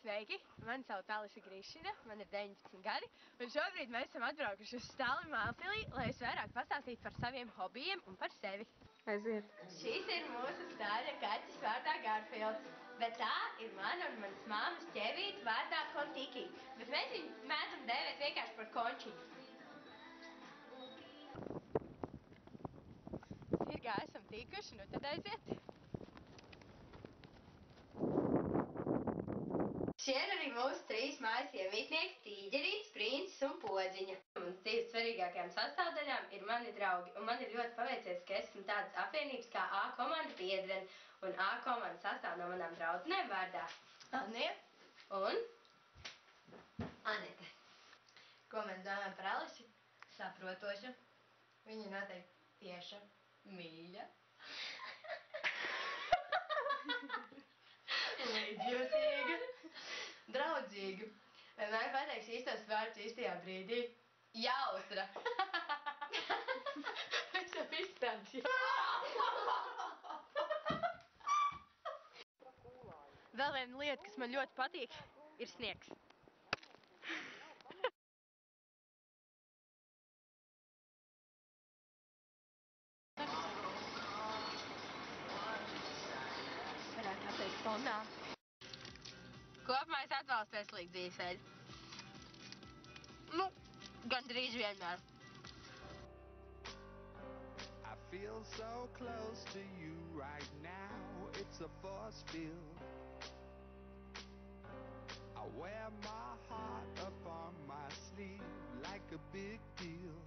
Sveiki! Mani sauc Alisa Grišina, man ir 19 gadi, un šobrīd mēs esam atbraukuši uz Stāli Mālpilī, lai es vairāk pastāstītu par saviem hobijiem un par sevi. Aiziet! Šis ir mūsu stāļa kaķis vārdā Garfields, bet tā ir mana un manas māmas ķēvīte vārdā Kontiki, bet mēs viņu mētam dēvēt vienkārši par Končiņu. Sirgā esam tikuši, nu tad aiziet! Šie ir arī mūsu 3 mājas iemītnieki – Tīģerītis, Princis un Podziņa. Manas dzīves svarīgākajām sastāvdaļām ir mani draugi, un man ir ļoti paveicies, ka esmu tādas apvienības kā A komanda biedrene, un A komanda sastāv no manām draudzenēm vārdā Anija un Anete. Ko mēs domājam par Alisu? Saprotoša, Viņa ir noteikti tieša, mīļa, līdzjūtīga, draudzīga. Vienmēr pateiks īstos vārdus īstajā brīdī. Jautra. Es jau izstādi. Vēl viena lieta, kas man ļoti patīk, ir sniegs. Varētu pateikt fondā. Kopumā es atbalstu veselīgu dzīvesveidu. Nu, gandrīz vienmēr. I feel so close to you right now, it's a force field. I wear my heart up on my sleeve like a big deal.